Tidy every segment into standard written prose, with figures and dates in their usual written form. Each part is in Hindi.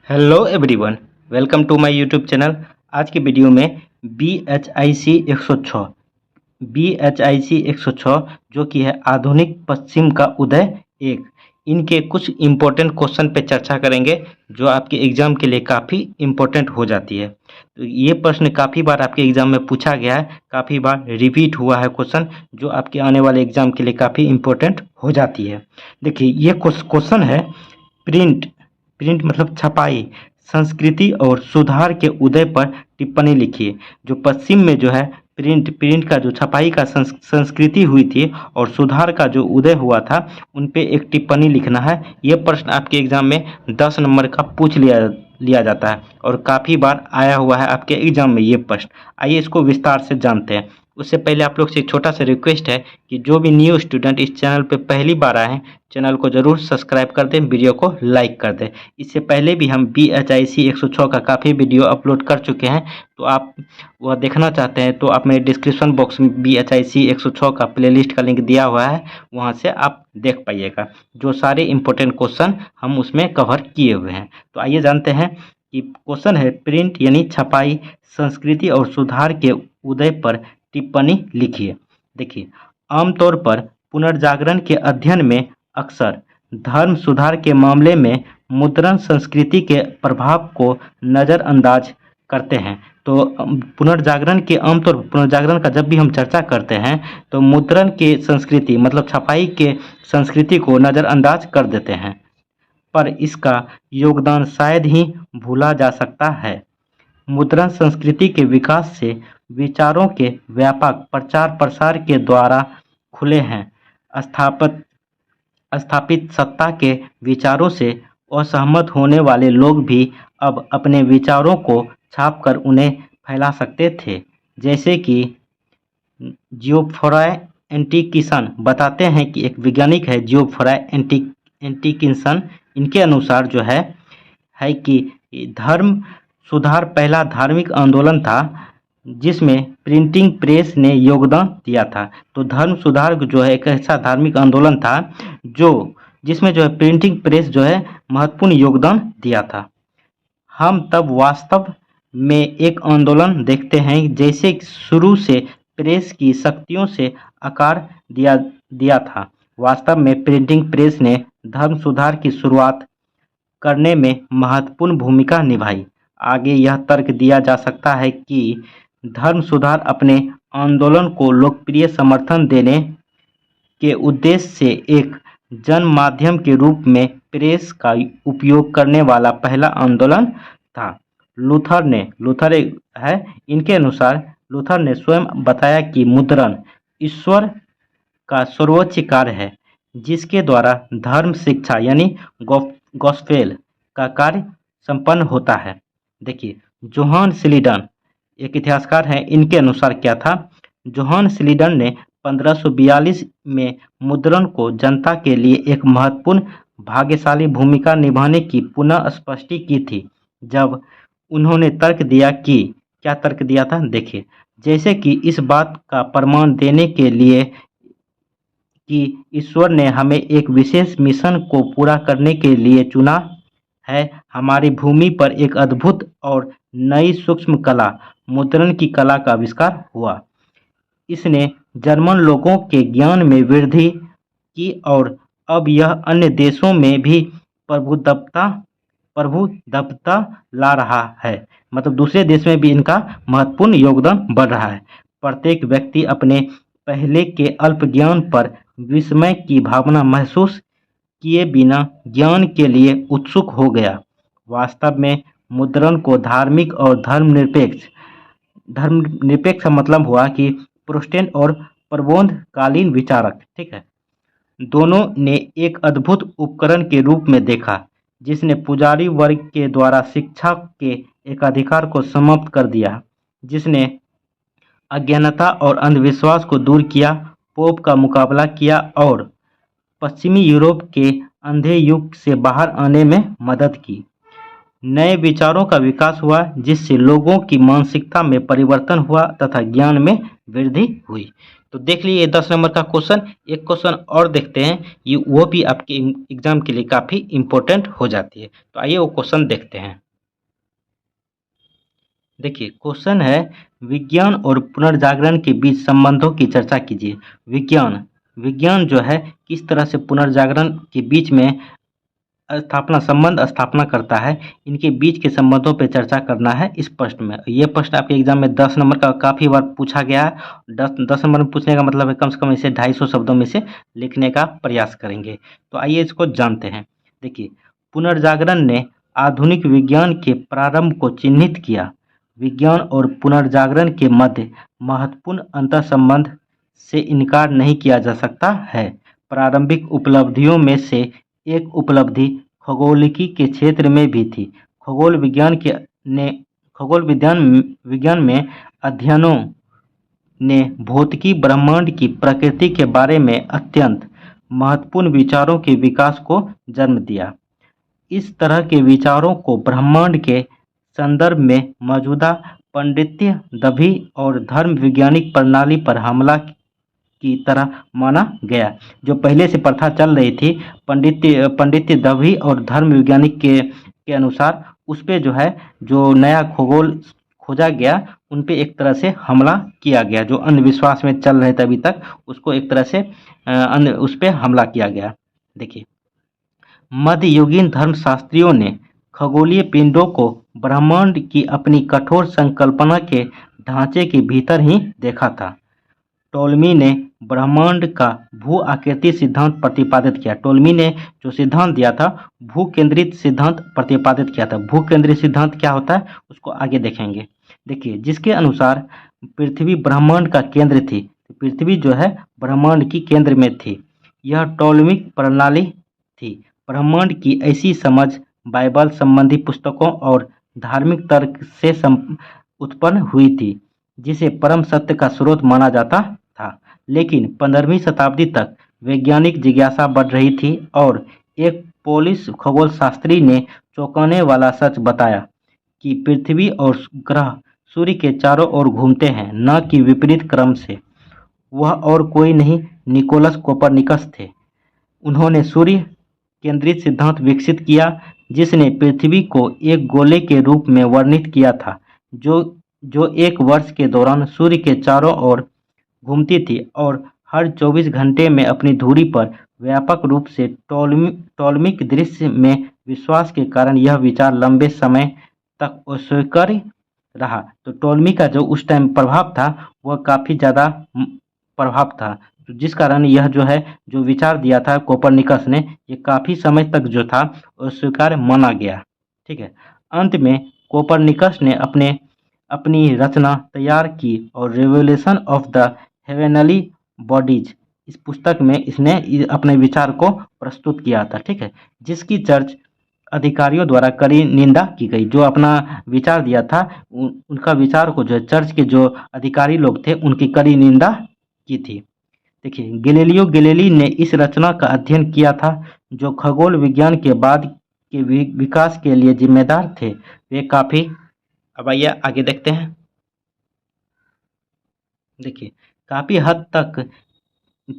Hello everyone, welcome to my YouTube channel. आज की वीडियो में BHIC 106 जो कि है आधुनिक पश्चिम का उदय एक, इनके कुछ इम्पोर्टेंट क्वेश्चन पे चर्चा करेंगे जो आपके एग्जाम के लिए काफ़ी इम्पोर्टेंट हो जाती है। तो ये प्रश्न काफ़ी बार आपके एग्जाम में पूछा गया है, काफ़ी बार रिपीट हुआ है क्वेश्चन, जो आपके आने वाले एग्जाम के लिए काफ़ी इम्पोर्टेंट हो जाती है। देखिए, ये क्वेश्चन है प्रिंट प्रिंट मतलब छपाई, संस्कृति और सुधार के उदय पर टिप्पणी लिखिए। जो पश्चिम में जो है प्रिंट का जो छपाई का संस्कृति हुई थी और सुधार का जो उदय हुआ था, उन पे एक टिप्पणी लिखना है। ये प्रश्न आपके एग्जाम में 10 नंबर का पूछ लिया जाता है और काफ़ी बार आया हुआ है आपके एग्जाम में ये प्रश्न। आइए इसको विस्तार से जानते हैं। उससे पहले आप लोग से एक छोटा सा रिक्वेस्ट है कि जो भी न्यू स्टूडेंट इस चैनल पे पहली बार आए हैं, चैनल को ज़रूर सब्सक्राइब कर दें, वीडियो को लाइक कर दें। इससे पहले भी हम BHIC 106 का काफ़ी वीडियो अपलोड कर चुके हैं, तो आप वह देखना चाहते हैं तो आप मेरे डिस्क्रिप्शन बॉक्स में BHIC 106 का प्लेलिस्ट का लिंक दिया हुआ है, वहाँ से आप देख पाइएगा। जो सारे इम्पोर्टेंट क्वेश्चन हम उसमें कवर किए हुए हैं। तो आइए जानते हैं कि क्वेश्चन है प्रिंट यानी छपाई, संस्कृति और सुधार के उदय पर टिप्पणी लिखिए। देखिए, आमतौर पर पुनर्जागरण के अध्ययन में अक्सर धर्म सुधार के मामले में मुद्रण संस्कृति के प्रभाव को नज़रअंदाज करते हैं। तो पुनर्जागरण का जब भी हम चर्चा करते हैं तो मुद्रण के संस्कृति मतलब छपाई के संस्कृति को नज़रअंदाज कर देते हैं, पर इसका योगदान शायद ही भूला जा सकता है। मुद्रण संस्कृति के विकास से विचारों के व्यापक प्रचार प्रसार के द्वारा खुले हैं। स्थापित सत्ता के विचारों से असहमत होने वाले लोग भी अब अपने विचारों को छापकर उन्हें फैला सकते थे। जैसे कि जियोफ्राय एंटिकिसन बताते हैं कि एक वैज्ञानिक है जियोफ्राय एंटिकिसन, इनके अनुसार जो है कि धर्म सुधार पहला धार्मिक आंदोलन था जिसमें प्रिंटिंग प्रेस ने योगदान दिया था। तो धर्म सुधार जो है एक ऐसा धार्मिक आंदोलन था जिसमें जो है प्रिंटिंग प्रेस जो है महत्वपूर्ण योगदान दिया था। हम तब वास्तव में एक आंदोलन देखते हैं जैसे शुरू से प्रेस की शक्तियों से आकार दिया था। वास्तव में प्रिंटिंग प्रेस ने धर्म सुधार की शुरुआत करने में महत्वपूर्ण भूमिका निभाई। आगे यह तर्क दिया जा सकता है कि धर्म सुधार अपने आंदोलन को लोकप्रिय समर्थन देने के उद्देश्य से एक जन माध्यम के रूप में प्रेस का उपयोग करने वाला पहला आंदोलन था। इनके अनुसार लूथर ने स्वयं बताया कि मुद्रण ईश्वर का सर्वोच्च कार्य है जिसके द्वारा धर्म शिक्षा यानी गॉस्पेल का कार्य संपन्न होता है। देखिए, जोहान स्लीडन एक इतिहासकार हैं, इनके अनुसार क्या था। जोहान स्लीडन ने 1542 में मुद्रण को जनता के लिए एक महत्वपूर्ण भाग्यशाली भूमिका निभाने की पुनः स्पष्टि की थी। जब उन्होंने क्या तर्क दिया था, देखिए, जैसे कि इस बात का प्रमाण देने के लिए कि ईश्वर ने हमें एक विशेष मिशन को पूरा करने के लिए चुना है, हमारी भूमि पर एक अद्भुत और नई सूक्ष्म कला मुद्रण की कला का आविष्कार हुआ। इसने जर्मन लोगों के ज्ञान में वृद्धि की और अब यह अन्य देशों में भी प्रभुत्वता ला रहा है। मतलब दूसरे देश में भी इनका महत्वपूर्ण योगदान बढ़ रहा है। प्रत्येक व्यक्ति अपने पहले के अल्प ज्ञान पर विस्मय की भावना महसूस किए बिना ज्ञान के लिए उत्सुक हो गया। वास्तव में मुद्रण को धार्मिक और धर्मनिरपेक्ष का मतलब हुआ कि प्रोटेस्टेंट और प्रबोधनकालीन विचारक, ठीक है, दोनों ने एक अद्भुत उपकरण के रूप में देखा जिसने पुजारी वर्ग के द्वारा शिक्षा के एक अधिकार को समाप्त कर दिया, जिसने अज्ञानता और अंधविश्वास को दूर किया, पोप का मुकाबला किया और पश्चिमी यूरोप के अंधे युग से बाहर आने में मदद की। नए विचारों का विकास हुआ जिससे लोगों की मानसिकता में परिवर्तन हुआ तथा ज्ञान में वृद्धि हुई। तो देख लीजिए ये 10 नंबर का क्वेश्चन। एक क्वेश्चन और देखते हैं, ये वो भी आपके एग्जाम के लिए काफ़ी इम्पोर्टेंट हो जाती है। तो आइए वो क्वेश्चन देखते हैं। देखिए क्वेश्चन है, विज्ञान और पुनर्जागरण के बीच संबंधों की चर्चा कीजिए। विज्ञान विज्ञान जो है किस तरह से पुनर्जागरण के बीच में संबंध स्थापना करता है, इनके बीच के संबंधों पर चर्चा करना है इस प्रश्न में। ये प्रश्न आपके एग्जाम में 10 नंबर का काफ़ी बार पूछा गया है। 10 नंबर में पूछने का मतलब है कम से कम इसे 250 शब्दों में से लिखने का प्रयास करेंगे। तो आइए इसको जानते हैं। देखिए, पुनर्जागरण ने आधुनिक विज्ञान के प्रारंभ को चिन्हित किया। विज्ञान और पुनर्जागरण के मध्य महत्वपूर्ण अंतर्संबंध से इनकार नहीं किया जा सकता है। प्रारंभिक उपलब्धियों में से एक उपलब्धि खगोलिकी के क्षेत्र में भी थी। खगोल विज्ञान में अध्ययनों ने भौतिकी ब्रह्मांड की प्रकृति के बारे में अत्यंत महत्वपूर्ण विचारों के विकास को जन्म दिया। इस तरह के विचारों को ब्रह्मांड के संदर्भ में मौजूदा पांडित्य दभी और धर्म वैज्ञानिक प्रणाली पर हमला की तरह माना गया। जो पहले से प्रथा चल रही थी पंडित्य दभी और धर्म वैज्ञानिक के अनुसार, उस पे जो है जो नया खगोल खोजा गया उन पे एक तरह से हमला किया गया। जो अंधविश्वास में चल रहे थे अभी तक, उसको एक तरह से उस पे हमला किया गया। देखिए, मध्ययुगीन धर्मशास्त्रियों ने खगोलीय पिंडों को ब्रह्मांड की अपनी कठोर संकल्पना के ढांचे के भीतर ही देखा था। टोलमी ने ब्रह्मांड का भू आकृति सिद्धांत प्रतिपादित किया। टोलमी ने जो सिद्धांत दिया था, भू केंद्रित सिद्धांत प्रतिपादित किया था। भू केंद्रित सिद्धांत क्या होता है उसको आगे देखेंगे। देखिए, जिसके अनुसार पृथ्वी ब्रह्मांड का केंद्र थी। पृथ्वी जो है ब्रह्मांड की केंद्र में थी। यह टोलमिक प्रणाली थी। ब्रह्मांड की ऐसी समझ बाइबल संबंधी पुस्तकों और धार्मिक तर्क से उत्पन्न हुई थी, जिसे परम सत्य का स्रोत माना जाता था। लेकिन 15वीं शताब्दी तक वैज्ञानिक जिज्ञासा बढ़ रही थी और एक पोलिश खगोलशास्त्री ने चौंकाने वाला सच बताया कि पृथ्वी और ग्रह सूर्य के चारों ओर घूमते हैं, न कि विपरीत क्रम से। वह और कोई नहीं, निकोलस कोपरनिकस थे। उन्होंने सूर्य केंद्रित सिद्धांत विकसित किया, जिसने पृथ्वी को एक गोले के रूप में वर्णित किया था, जो एक वर्ष के दौरान सूर्य के चारों ओर घूमती थी और हर 24 घंटे में अपनी धुरी पर। व्यापक रूप से टोलमिक दृश्य में विश्वास के कारण यह विचार लंबे समय तक अस्वीकार्य रहा। तो टोलमी का जो उस टाइम प्रभाव था वह काफ़ी ज़्यादा प्रभाव था, तो जिस कारण यह जो है जो विचार दिया था कोपरनिकस ने, ये काफ़ी समय तक जो था अस्वीकार्य माना गया। ठीक है, अंत में कोपरनिकस ने अपनी रचना तैयार की और revolution of the heavenly bodies, इस पुस्तक में इसने अपने विचार को प्रस्तुत किया था। ठीक है, जिसकी चर्च अधिकारियों द्वारा कड़ी निंदा की गई। जो अपना विचार दिया था उनका विचार को जो चर्च के जो अधिकारी लोग थे उनकी कड़ी निंदा की थी। देखिए, गैलीलियो गैलीली ने इस रचना का अध्ययन किया था। जो खगोल विज्ञान के बाद के विकास के लिए जिम्मेदार थे, वे काफ़ी। अब आइए आगे देखते हैं। देखिए, काफ़ी हद तक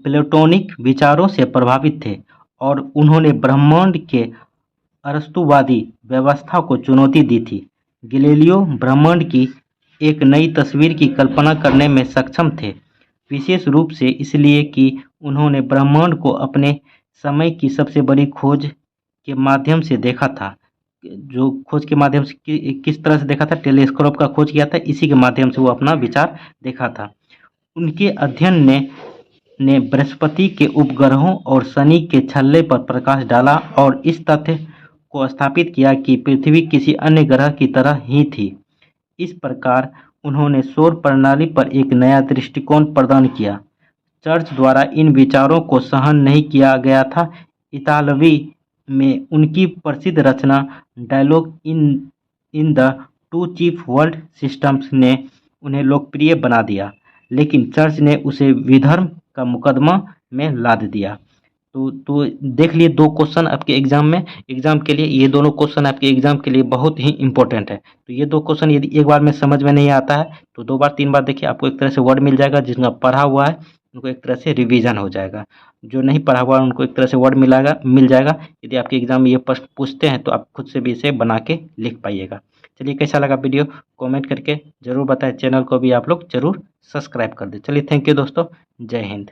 प्लेटोनिक विचारों से प्रभावित थे और उन्होंने ब्रह्मांड के अरस्तुवादी व्यवस्था को चुनौती दी थी। गैलीलियो ब्रह्मांड की एक नई तस्वीर की कल्पना करने में सक्षम थे, विशेष रूप से इसलिए कि उन्होंने ब्रह्मांड को अपने समय की सबसे बड़ी खोज के माध्यम से देखा था। जो खोज के माध्यम से किस तरह से देखा था, टेलीस्कोप का खोज किया था, इसी के माध्यम से वो अपना विचार देखा था। उनके अध्ययन ने बृहस्पति के उपग्रहों और शनि के छल्ले पर प्रकाश डाला और इस तथ्य को स्थापित किया कि पृथ्वी किसी अन्य ग्रह की तरह ही थी। इस प्रकार उन्होंने सौर प्रणाली पर एक नया दृष्टिकोण प्रदान किया। चर्च द्वारा इन विचारों को सहन नहीं किया गया था। इतालवी में उनकी प्रसिद्ध रचना dialogue in the two chief world systems ने उन्हें लोकप्रिय बना दिया, लेकिन चर्च ने उसे विधर्म का मुकदमा में लाद दिया। तो देख लिए 2 क्वेश्चन आपके एग्जाम के लिए। ये दोनों क्वेश्चन आपके एग्जाम के लिए बहुत ही इंपॉर्टेंट है। तो ये 2 क्वेश्चन यदि एक बार में समझ में नहीं आता है तो 2 बार 3 बार देखिए, आपको एक तरह से वर्ड मिल जाएगा जिसका पढ़ा हुआ है उनको एक तरह से रिवीजन हो जाएगा। जो नहीं पढ़ा हुआ उनको एक तरह से वर्ड मिल जाएगा। यदि आपके एग्जाम में ये प्रश्न पूछते हैं तो आप खुद से भी इसे बना के लिख पाइएगा। चलिए कैसा लगा वीडियो कमेंट करके ज़रूर बताएं। चैनल को भी आप लोग ज़रूर सब्सक्राइब कर दें। चलिए थैंक यू दोस्तों, जय हिंद।